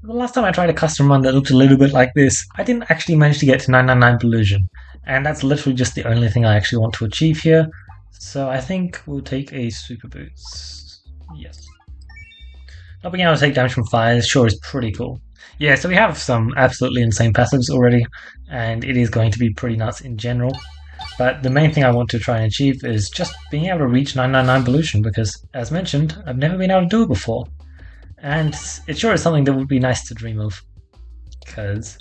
the last time I tried a custom run that looked a little bit like this, I didn't actually manage to get to 999 Ballusion. And that's literally just the only thing I actually want to achieve here. So I think we'll take a Super Boots. Yes. Not being able to take damage from fires sure is pretty cool. Yeah, so we have some absolutely insane passives already, and it is going to be pretty nuts in general. But the main thing I want to try and achieve is just being able to reach 999 Ballusion, because, as mentioned, I've never been able to do it before. And it sure is something that would be nice to dream of, because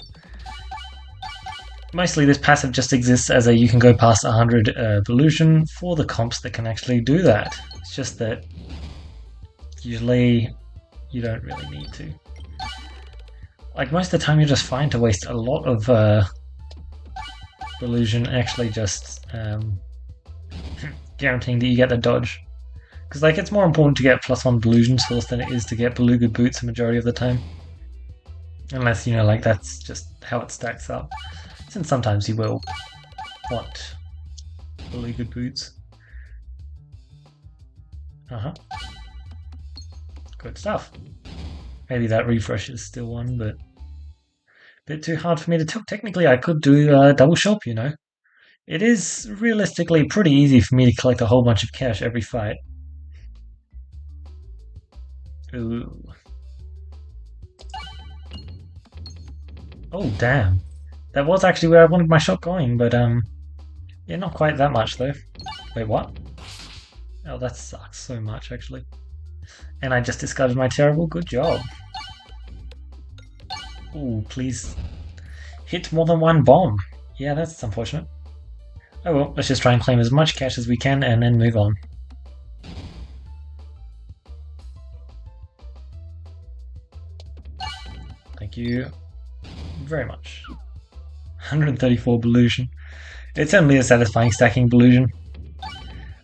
mostly this passive just exists as a you can go past 100 Ballusion for the comps that can actually do that. It's just that usually you don't really need to. Like, most of the time you're just fine to waste a lot of Ballusion actually just guaranteeing that you get the dodge. Because, like, it's more important to get +1 Ballusion source than it is to get Beluga Boots the majority of the time. Unless, you know, like, that's just how it stacks up. Since sometimes you will want Beluga Boots. Good stuff. Maybe that refresh is still one, but a bit too hard for me to tell. Technically, I could do double shop, you know. It is realistically pretty easy for me to collect a whole bunch of cash every fight. Ooh. Oh, damn. That was actually where I wanted my shot going, but, yeah, not quite that much, though. Wait, what? Oh, that sucks so much, actually. And I just discarded my terrible. Good job. Ooh, please hit more than one bomb. Yeah, that's unfortunate. Oh well, let's just try and claim as much cash as we can and then move on. Thank you very much. 134 Ballusion. It's certainly a satisfying stacking Ballusion.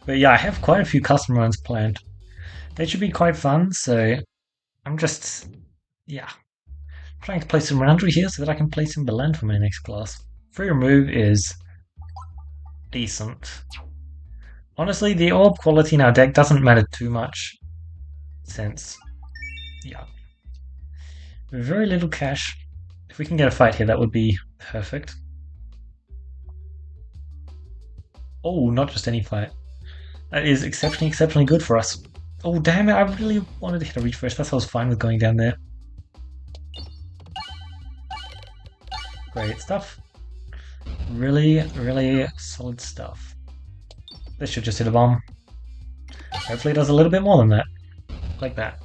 But yeah, I have quite a few custom runs planned. They should be quite fun, so I'm just, yeah, trying to place some roundry here so that I can place some Balan for my next class. Free remove is decent. Honestly, the orb quality in our deck doesn't matter too much, since, yeah, very little cash. If we can get a fight here, that would be perfect. Oh, not just any fight. That is exceptionally good for us. Oh, damn it, I really wanted to hit a refresh. That's why I was fine with going down there. Great stuff. Really solid stuff. This should just hit a bomb. Hopefully it does a little bit more than that. Like that.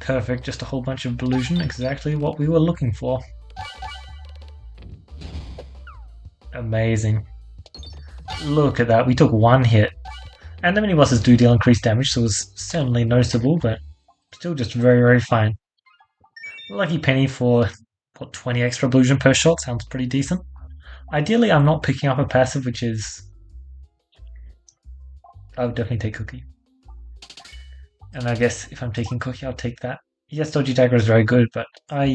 Perfect, just a whole bunch of Ballusion. Exactly what we were looking for. Amazing. Look at that, we took one hit. And the mini-bosses do deal increased damage, so it was certainly noticeable, but still just very fine. Lucky penny for, what, 20 extra Ballusion per shot? Sounds pretty decent. Ideally, I'm not picking up a passive, which is... I would definitely take Cookie. And I guess if I'm taking Cookie, I'll take that. Yes, Dodgy Dagger is very good, but I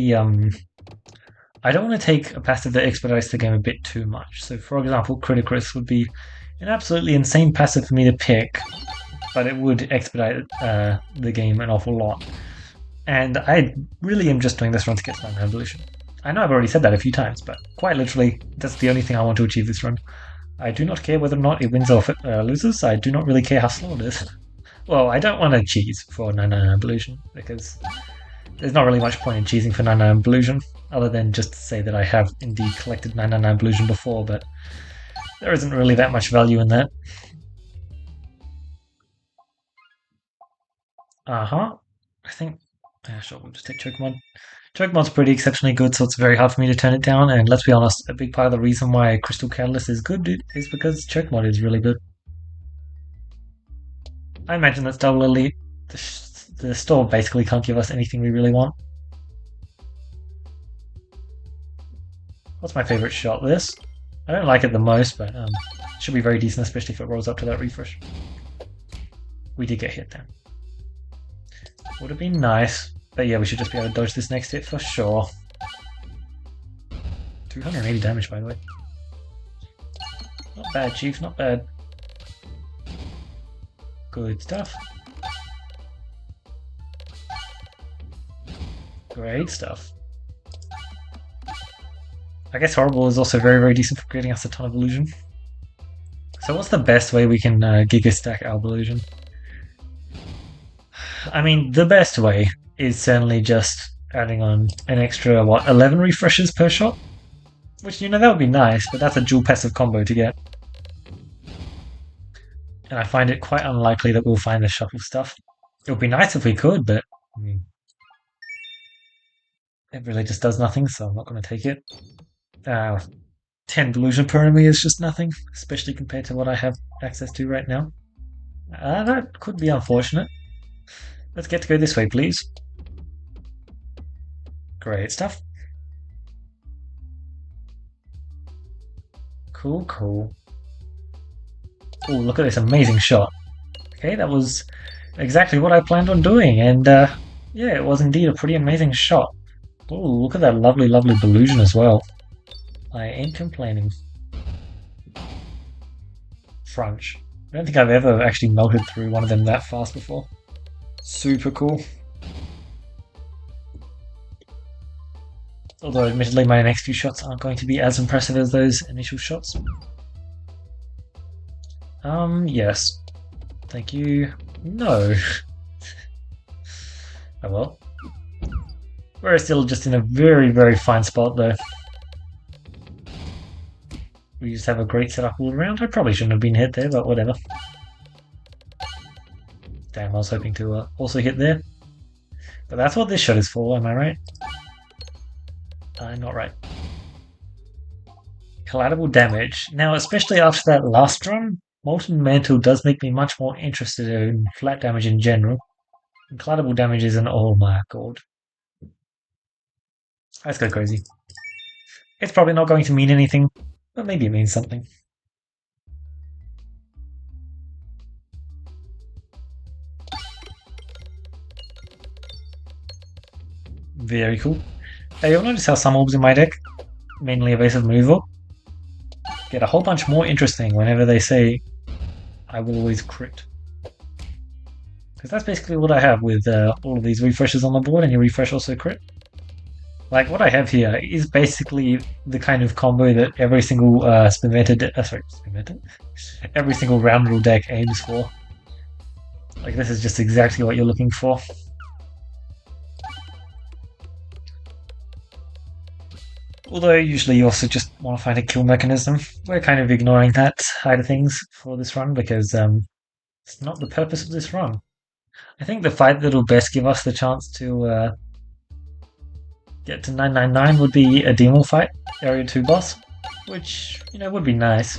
don't want to take a passive that expedites the game a bit too much. So, for example, Criticus would be an absolutely insane passive for me to pick, but it would expedite the game an awful lot. And I really am just doing this run to get my Ballusion. I know I've already said that a few times, but quite literally, that's the only thing I want to achieve this run. I do not care whether or not it wins or loses. I do not really care how slow it is. Well, I don't want to cheese for 999 Ballusion, because there's not really much point in cheesing for 999 Ballusion, other than just to say that I have indeed collected 999 Ballusion before, but there isn't really that much value in that. I think... sure, we'll just take Choke Mod. Choke Mod's pretty exceptionally good, so it's very hard for me to turn it down, and let's be honest, a big part of the reason why Crystal Catalyst is good is because Choke Mod is really good. I imagine that's double elite. The store basically can't give us anything we really want. What's my favorite shot? This? I don't like it the most, but it should be very decent, especially if it rolls up to that refresh. We did get hit then. Would have been nice. But yeah, we should just be able to dodge this next hit for sure. 280 damage, by the way. Not bad, Chief, not bad. Good stuff. Great stuff. I guess Horrible is also very, very decent for getting us a ton of Ballusion. So what's the best way we can Giga Stack our Ballusion? I mean, the best way is certainly just adding on an extra, 11 refreshes per shot? Which, that would be nice, but that's a dual passive combo to get. And I find it quite unlikely that we'll find the shuffle stuff. It would be nice if we could, but I mean, it really just does nothing, so I'm not going to take it. 10 Ballusion per enemy is just nothing, especially compared to what I have access to right now. That could be unfortunate. Let's get to go this way, please. Great stuff. Cool, cool. Oh, look at this amazing shot. Okay, that was exactly what I planned on doing, and yeah, it was indeed a pretty amazing shot. Oh, look at that lovely, lovely Ballusion as well. I ain't complaining. Crunch. I don't think I've ever actually melted through one of them that fast before. Super cool. Although admittedly my next few shots aren't going to be as impressive as those initial shots. Yes. Thank you. No. Oh well. We're still just in a very, very fine spot though. We just have a great setup all around. I probably shouldn't have been hit there, but whatever. Damn, I was hoping to also hit there. But that's what this shot is for, am I right? I'm not right. Collateral damage. Now, especially after that last run, Molten Mantle does make me much more interested in flat damage in general. And collateral damage is an oh my god. Let's go crazy. It's probably not going to mean anything, but maybe it means something. Very cool. You'll notice how some orbs in my deck, mainly evasive maneuver, get a whole bunch more interesting whenever they say, I will always crit. Because that's basically what I have with all of these refreshes on the board, and you refresh also crit. Like, what I have here is basically the kind of combo that every single every single round rule deck aims for. Like, this is just exactly what you're looking for. Although usually you also just want to find a kill mechanism. We're kind of ignoring that side of things for this run because it's not the purpose of this run. I think the fight that'll best give us the chance to get to 999 would be a demo fight, Area 2 boss, which, would be nice.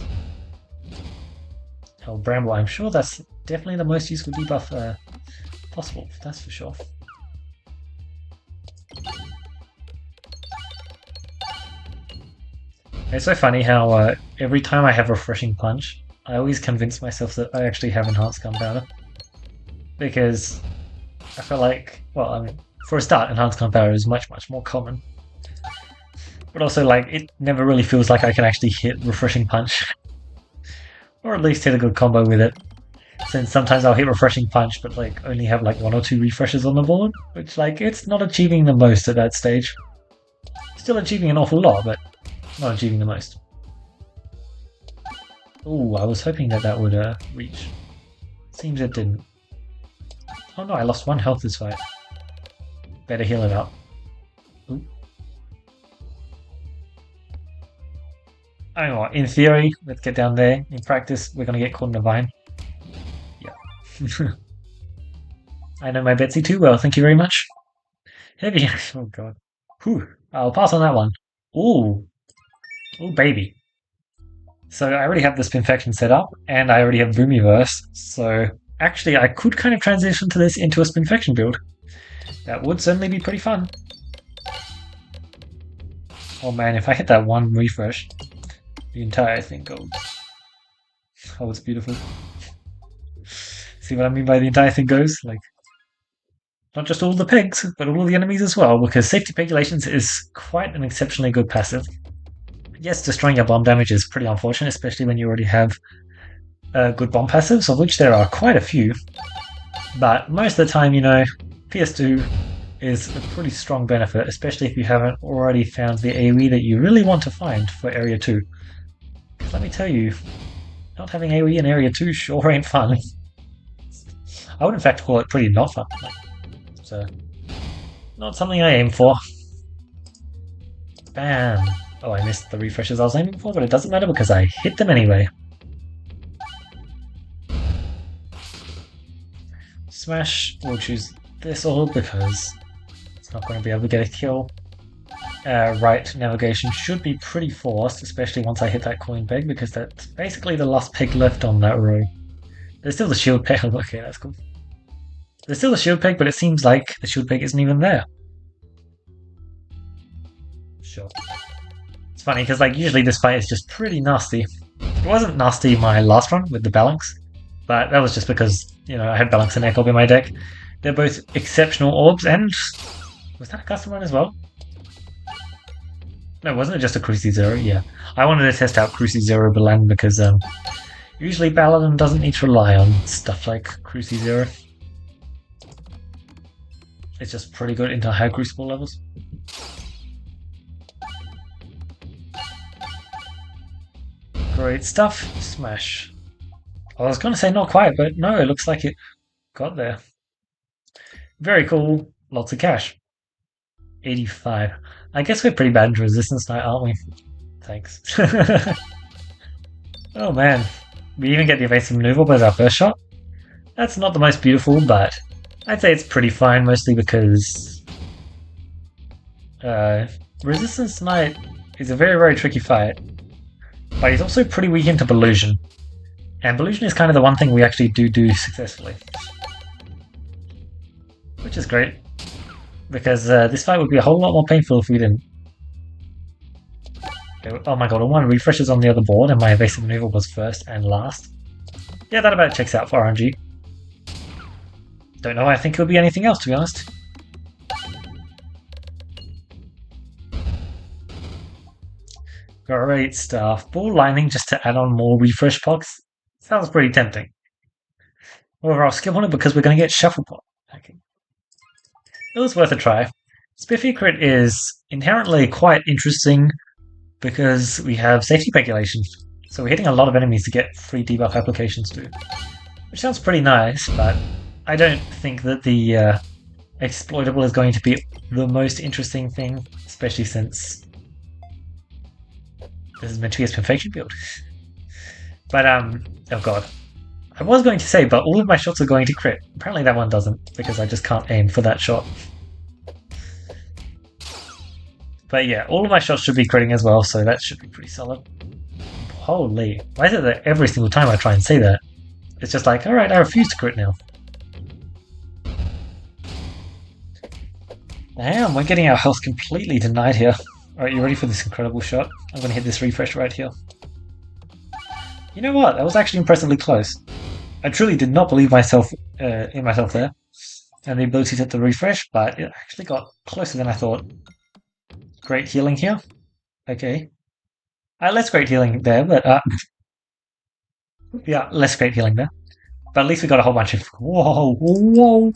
Oh, Bramble, I'm sure that's definitely the most useful debuff possible, that's for sure. It's so funny how every time I have Refreshing Punch, I always convince myself that I actually have Enhanced Gunpowder. Because I feel like, well, I mean, for a start, Enhanced Gunpowder is much, much more common. But also, like, it never really feels like I can actually hit Refreshing Punch. Or at least hit a good combo with it. Since sometimes I'll hit Refreshing Punch, but, like, only have, like, 1 or 2 refreshes on the board. Which, like, it's not achieving the most at that stage. Still achieving an awful lot, but not achieving the most. Ooh, I was hoping that would reach. Seems it didn't. Oh no, I lost 1 health this fight. Better heal it up. Ooh. I don't know, in theory, let's get down there. In practice, we're gonna get caught in a vine. Yeah. I know my Betsy too well, thank you very much. Heavy. Oh god. Whew. I'll pass on that one. Ooh. Oh baby. So I already have the Spinfection set up, and I already have Boomiverse, so actually I could kind of transition to this into a Spinfection build. That would certainly be pretty fun. Oh man, if I hit that 1 refresh, the entire thing goes. Oh, it's beautiful. See what I mean by the entire thing goes? Like, not just all the pegs, but all the enemies as well, because Safety Pegulations is quite an exceptionally good passive. Yes, destroying your bomb damage is pretty unfortunate, especially when you already have good bomb passives, of which there are quite a few. But most of the time, PS2 is a pretty strong benefit, especially if you haven't already found the AoE that you really want to find for Area 2. Because let me tell you, not having AoE in Area 2 sure ain't fun. I would in fact call it pretty not fun. So, not something I aim for. Bam! Oh, I missed the refreshes I was aiming for, but it doesn't matter because I hit them anyway. Smash, we'll choose this orb because it's not going to be able to get a kill. Right navigation should be pretty forced, especially once I hit that coin peg, because that's basically the last peg left on that row. There's still the shield peg. Okay, that's cool. There's still the shield peg, but it seems like the shield peg isn't even there. Sure. It's funny because like usually this fight is just pretty nasty. It wasn't nasty my last run with the Balance, but that was just because, you know, I had Balance and Echo in my deck. They're both exceptional orbs, and was that a custom run as well? No, wasn't it just a Cruci Zero? Yeah. I wanted to test out Cruci Zero Balan because usually Paladin doesn't need to rely on stuff like Cruci Zero. It's just pretty good into high Crucible levels. Great stuff. Smash. I was going to say not quite, but no, it looks like it got there. Very cool. Lots of cash. 85. I guess we're pretty bad in Resistance Knight, aren't we? Thanks. Oh man. We even get the evasive maneuver as our first shot. That's not the most beautiful, but I'd say it's pretty fine, mostly because Resistance Knight is a very, very tricky fight. But he's also pretty weak into Ballusion. And Ballusion is kind of the one thing we actually do successfully. Which is great. Because this fight would be a whole lot more painful if we didn't. Okay, oh my god, I want refreshes on the other board and my evasive maneuver was first and last. Yeah, that about checks out for RNG. Don't know, I think it would be anything else, to be honest. Great stuff. Ball lining just to add on more refresh pots. Sounds pretty tempting. However, I'll skip on it because we're going to get shuffle pot. Okay. It was worth a try. Spiffy Crit is inherently quite interesting because we have safety speculation. So we're hitting a lot of enemies to get free debuff applications too. Which sounds pretty nice, but I don't think that the exploitable is going to be the most interesting thing, especially since this is meant to be a perfection build. But, oh god. I was going to say, but all of my shots are going to crit. Apparently that one doesn't, because I just can't aim for that shot. But yeah, all of my shots should be critting as well, so that should be pretty solid. Holy. Why is it that every single time I try and say that, it's just like, alright, I refuse to crit now. Damn, we're getting our health completely denied here. Alright, you ready for this incredible shot? I'm going to hit this refresh right here. You know what? That was actually impressively close. I truly did not believe myself in myself there, and the ability to hit the refresh, but it actually got closer than I thought. Great healing here. Okay. Less great healing there, but yeah, less great healing there. But at least we got a whole bunch of... Whoa, whoa!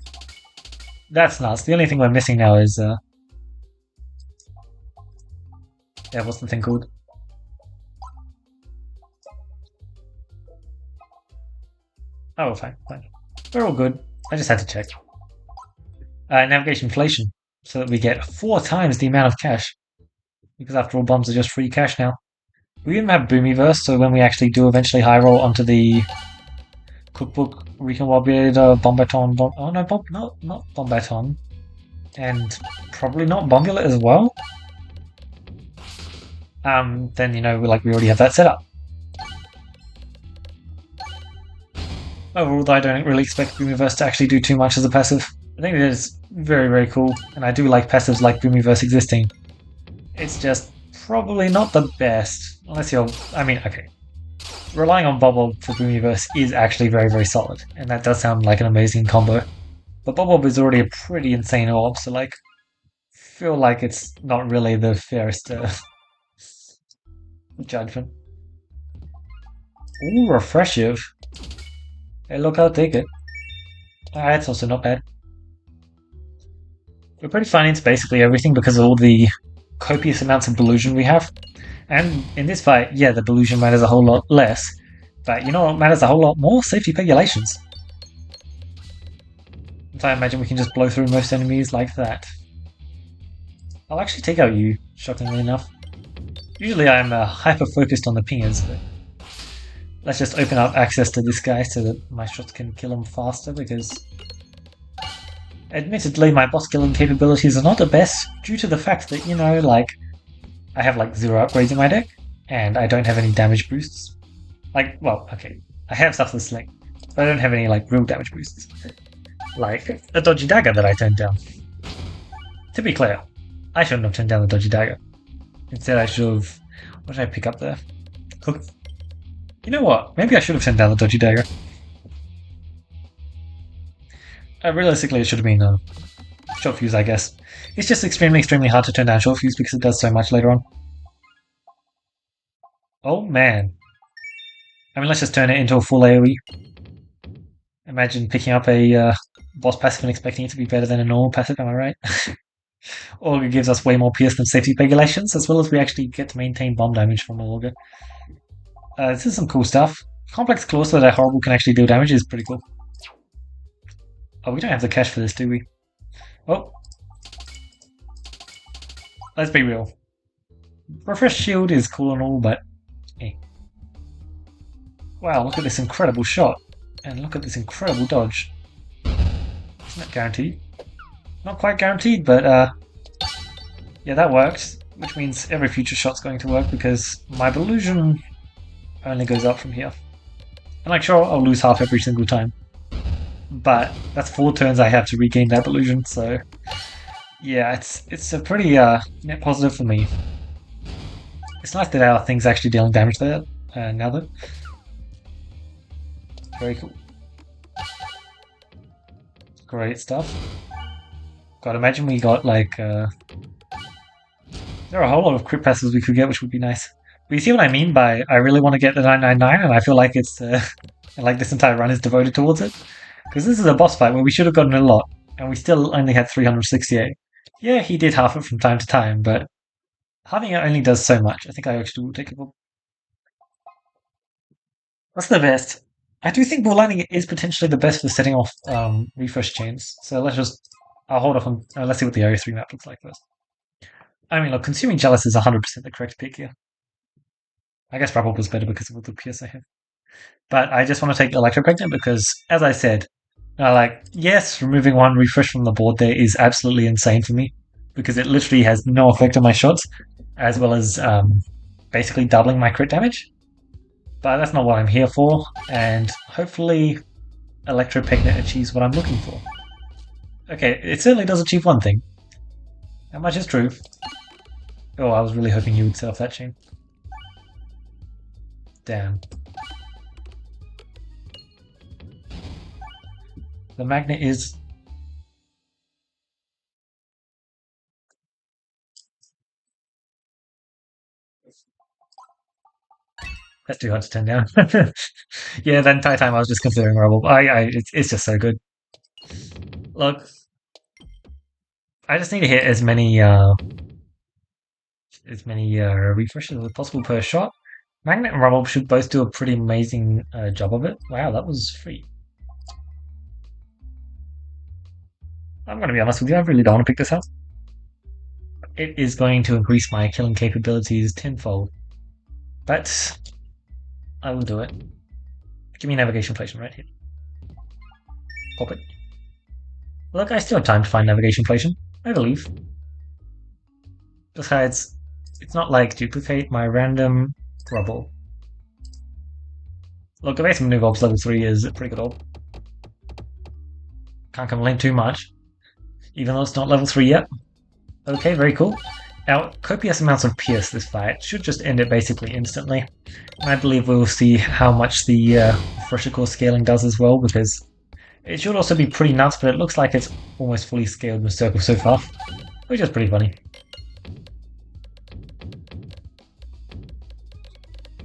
That's nuts. The only thing we're missing now is... Yeah, what's the thing called? Oh, fine. We're all good. I just had to check. Navigation inflation, so that we get 4 times the amount of cash. Because after all, bombs are just free cash now. We even have Boomyverse, so when we actually do eventually high roll onto the cookbook, we can be able to Bombaton. Oh no, not Bombaton. And probably not Bombulate as well. Then, you know, we already have that set up. Overall, I don't really expect Boomyverse to actually do too much as a passive. I think it is very, very cool, and I do like passives like Boomyverse existing. It's just probably not the best, unless you're... I mean, okay. Relying on Bob for Boomyverse is actually very, very solid, and that does sound like an amazing combo. But Bob is already a pretty insane orb, so, like, feel like it's not really the fairest judgment. Ooh, refreshive. Hey, look, I'll take it. That's also not bad. We're pretty fine into basically everything because of all the copious amounts of Ballusion we have. And in this fight, yeah, the Ballusion matters a whole lot less. But you know what matters a whole lot more? Safety pegulations. So I imagine we can just blow through most enemies like that. I'll actually take out you, shockingly enough. Usually I'm hyper-focused on the pingers, but let's just open up access to this guy so that my shots can kill him faster, because admittedly my boss killing capabilities are not the best due to the fact that, you know, like, I have like 0 upgrades in my deck, and I don't have any damage boosts. Like, well, okay, I have stuff with Sling, but I don't have any like real damage boosts. Like a dodgy dagger that I turned down. To be clear, I shouldn't have turned down the dodgy dagger. Instead I should have... What did I pick up there? Cook... You know what? Maybe I should have turned down the dodgy dagger. Realistically, it should have been a short fuse, I guess. It's just extremely hard to turn down short fuse because it does so much later on. Oh man. I mean, let's just turn it into a full AoE. Imagine picking up a boss passive and expecting it to be better than a normal passive, am I right? Augur gives us way more pierce than safety pegulations, as well as we actually get to maintain bomb damage from Augur. This is some cool stuff. Complex Claw so that Horrible can actually deal damage is pretty cool. Oh, we don't have the cash for this, do we? Oh. Let's be real. Refresh Shield is cool and all, but... eh. Wow, look at this incredible shot. And look at this incredible dodge. It's not guaranteed. Not quite guaranteed, but yeah, that worked. Which means every future shot's going to work because my Ballusion only goes up from here. And like, sure, I'll lose half every single time. But that's 4 turns I have to regain that Ballusion, so... yeah, it's a pretty net positive for me. It's nice that our thing's actually dealing damage there, now though. Very cool. Great stuff. God, imagine we got like... there are a whole lot of crit passes we could get, which would be nice. But you see what I mean by I really want to get the 999, and I feel like it's... and like this entire run is devoted towards it. Because this is a boss fight where we should have gotten a lot, and we still only had 368. Yeah, he did half it from time to time, but halving it only does so much. I think I actually will take a look. What's the best? I do think Bull Lightning is potentially the best for setting off refresh chains. So let's just... I'll hold off on... let's see what the Area 3 map looks like first. I mean, look, Consuming Jealous is 100% the correct pick here. I guess Rubble was better because of all the PS I have. But I just want to take Electro Pregnant because, as I said, like, yes, removing 1 refresh from the board there is absolutely insane for me because it literally has no effect on my shots, as well as basically doubling my crit damage. But that's not what I'm here for, and hopefully Electro Pregnant achieves what I'm looking for. Okay, it certainly does achieve one thing. How much is true? Oh, I was really hoping you would set off that chain. Damn. The magnet is... That's too hard to turn down. Yeah, the entire time I was just considering Rubble. It's just so good. Look, I just need to hit as many refreshes as possible per shot. Magnet and Rubble should both do a pretty amazing job of it. Wow, that was free. I'm going to be honest with you, I really don't want to pick this up. It is going to increase my killing capabilities tenfold. But I will do it. Give me navigation inflation right here. Pop it. Look, I still have time to find navigation inflation. I believe. Besides, it's not like duplicate my random Rubble. Look, Evasive New Orbs level 3 is a pretty good orb. Can't complain too much. Even though it's not level 3 yet. Okay, very cool. Now, copious amounts of Pierce this fight should just end it basically instantly. And I believe we'll see how much the Refresher Core scaling does as well, because it should also be pretty nuts, but it looks like it's almost fully scaled in the circle so far, which is pretty funny.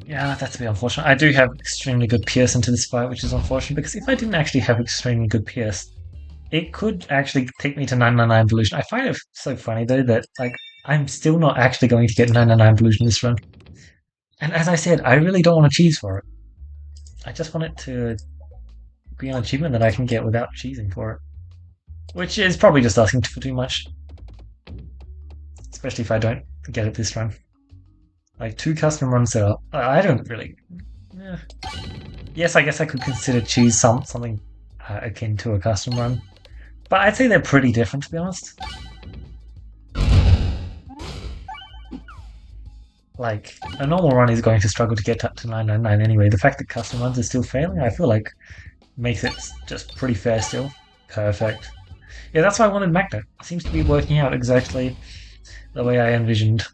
Yeah, that's a bit unfortunate. I do have extremely good Pierce into this fight, which is unfortunate, because if I didn't actually have extremely good Pierce, it could actually take me to 999 Ballusion. I find it so funny though that like I'm still not actually going to get 999 Ballusion this run. And as I said, I really don't want to cheese for it. I just want it to be an achievement that I can get without cheesing for it. Which is probably just asking for too much. Especially if I don't get it this run. Like 2 custom runs set up. I don't really. Yeah. Yes, I guess I could consider cheese something akin to a custom run. But I'd say they're pretty different, to be honest. Like, a normal run is going to struggle to get up to 999 anyway. The fact that custom runs are still failing, I feel like makes it just pretty fair still. Perfect. Yeah, that's why I wanted Magnet. It seems to be working out exactly the way I envisioned.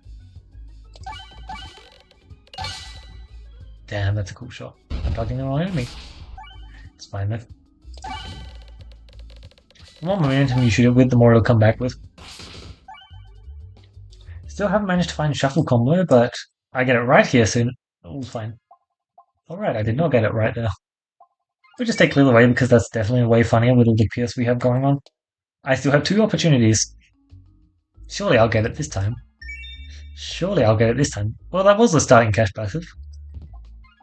Damn, that's a cool shot. I'm targeting the wrong enemy. It's fine though. The more momentum you shoot it with, the more it'll come back with. Still haven't managed to find shuffle combo, but I get it right here soon. All's fine. Alright, I did not get it right there. We'll just take Clear away because that's definitely way funnier with all the PS we have going on. I still have 2 opportunities. Surely I'll get it this time. Surely I'll get it this time. Well, that was the starting cash passive.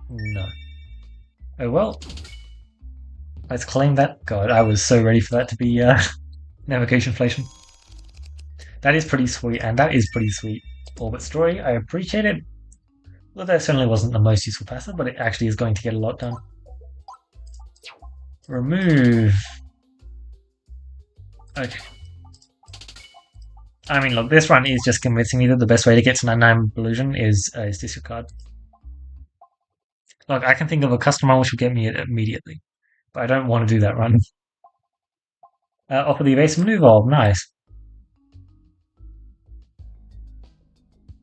No. Oh well. Let's claim that. God, I was so ready for that to be navigation inflation. That is pretty sweet, and that is pretty sweet. Orbit Story, I appreciate it. Well, that certainly wasn't the most useful passive, but it actually is going to get a lot done. Remove. Okay. I mean, look, this run is just convincing me that the best way to get to 99 Ballusion is disregard. Look, I can think of a custom run which will get me it immediately, but I don't want to do that run. Offer the evasive maneuver, nice.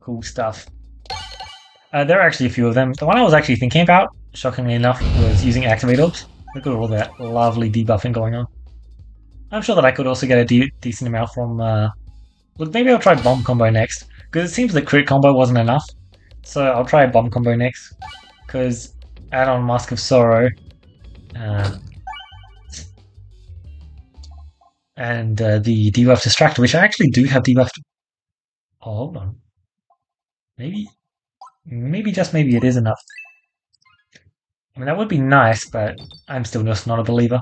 Cool stuff. There are actually a few of them. The one I was actually thinking about, shockingly enough, was using Activate Orbs. Look at all that lovely debuffing going on. I'm sure that I could also get a decent amount from... Look, maybe I'll try Bomb Combo next, because it seems that Crit Combo wasn't enough. So I'll try Bomb Combo next, because add on Mask of Sorrow. And the debuff Distractor, which I actually do have debuffed. Oh, hold on. Maybe just maybe it is enough. I mean, that would be nice, but I'm still just not a believer.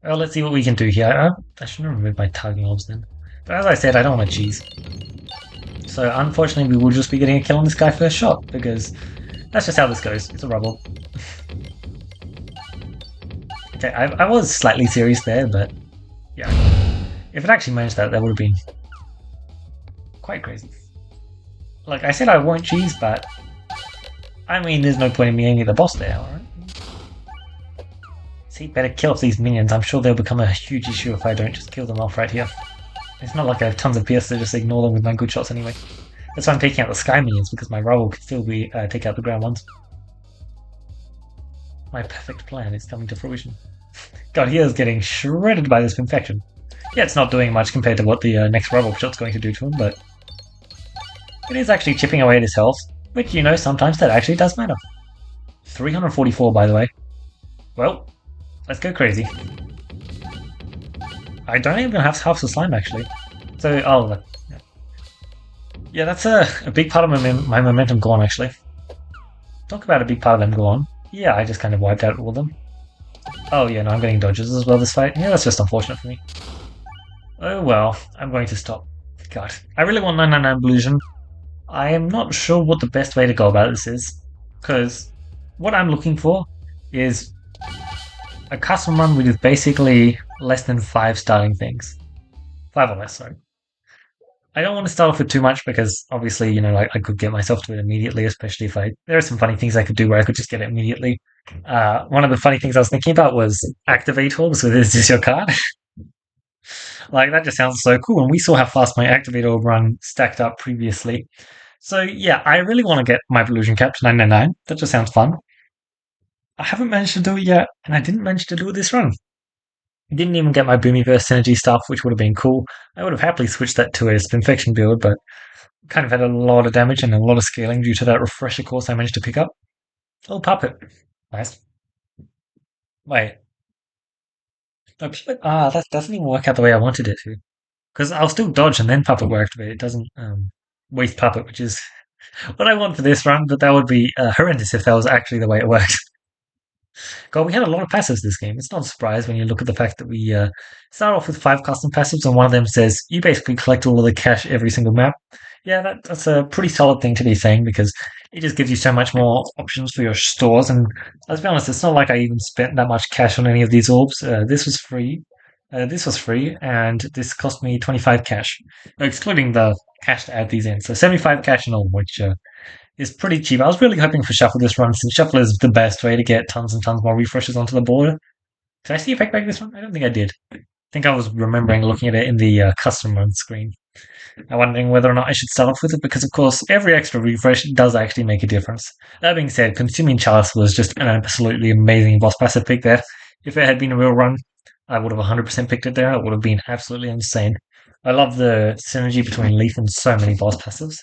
Well, let's see what we can do here. I shouldn't have removed my targeting orbs then. But as I said, I don't want to cheese. So unfortunately, we will just be getting a kill on this guy first shot, because that's just how this goes. It's a rubble. Okay, I was slightly serious there, but yeah. If it actually managed that, that would have been quite crazy. Like I said, I won't cheese, but I mean, there's no point in me aiming at the boss there, alright? See, better kill off these minions. I'm sure they'll become a huge issue if I don't just kill them off right here. It's not like I have tons of PS to just ignore them with my good shots anyway. That's why I'm taking out the sky minions, because my rival could still be take out the ground ones. My perfect plan is coming to fruition. God, he is getting shredded by this infection. Yeah, it's not doing much compared to what the next rival shot's going to do to him, but it is actually chipping away at his health, which, you know, sometimes that actually does matter. 344, by the way. Well, let's go crazy. I don't even have half the slime, actually. So, oh, yeah, that's a big part of my momentum gone, actually. Talk about a big part of them gone. Yeah, I just kind of wiped out all of them. Oh, yeah, no, I'm getting dodges as well this fight. Yeah, that's just unfortunate for me. Oh, well, I'm going to stop. God, I really want 999 Ballusion. I am not sure what the best way to go about this is, because what I'm looking for is a custom run with basically less than 5 starting things. 5 or less, sorry. I don't want to start off with too much because obviously, you know, like I could get myself to it immediately, especially if there are some funny things I could do where I could just get it immediately. One of the funny things I was thinking about was Activate Orbs with Is This Your Card? Like, that just sounds so cool, and we saw how fast my Activate Orb run stacked up previously. So yeah, I really want to get my Ballusion cap to 999. That just sounds fun. I haven't managed to do it yet, and I didn't manage to do it this run. I didn't even get my Boomyverse synergy stuff, which would have been cool. I would have happily switched that to a Spinfection build, but kind of had a lot of damage and a lot of scaling due to that refresher course I managed to pick up. Oh, Puppet. Nice. Wait. That doesn't even work out the way I wanted it to. Because I'll still dodge and then puppet will activate. It doesn't waste puppet, which is what I want for this run, but that would be horrendous if that was actually the way it worked. God, we had a lot of passives this game. It's not a surprise when you look at the fact that we start off with 5 custom passives, and one of them says you basically collect all of the cash every single map. Yeah, that's a pretty solid thing to be saying because it just gives you so much more options for your stores. And let's be honest, it's not like I even spent that much cash on any of these orbs. This was free. This was free, and this cost me 25 cash, excluding the cash to add these in. So 75 cash in all, which is pretty cheap. I was really hoping for Shuffle this run, since Shuffle is the best way to get tons and tons more refreshes onto the board. Did I see Effect Back this one? I don't think I did. I think I was remembering looking at it in the custom run screen. I'm wondering whether or not I should start off with it because, of course, every extra refresh does actually make a difference. That being said, Consuming Chalice was just an absolutely amazing boss passive pick there. If it had been a real run, I would have 100% picked it there. It would have been absolutely insane. I love the synergy between Leaf and so many boss passives.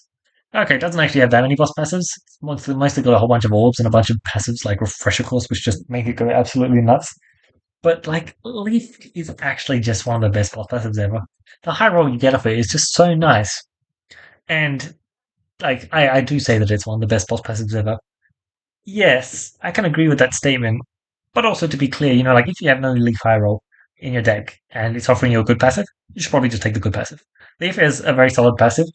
Okay, it doesn't actually have that many boss passives. It's mostly got a whole bunch of orbs and a bunch of passives like Refresher Course, which just make it go absolutely nuts. But like Leaf is actually just one of the best boss passives ever. The high roll you get off it is just so nice. And like I do say that it's one of the best boss passives ever. Yes, I can agree with that statement. But also to be clear, like if you have no Leaf high roll in your deck and it's offering you a good passive, you should probably just take the good passive. Leaf is a very solid passive,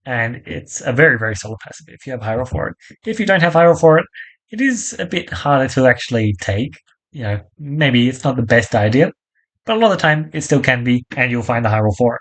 and it's a very, very solid passive if you have high roll for it. If you don't have high roll for it, it is a bit harder to actually take. Maybe it's not the best idea, but a lot of the time it still can be, and you'll find the high roll for it.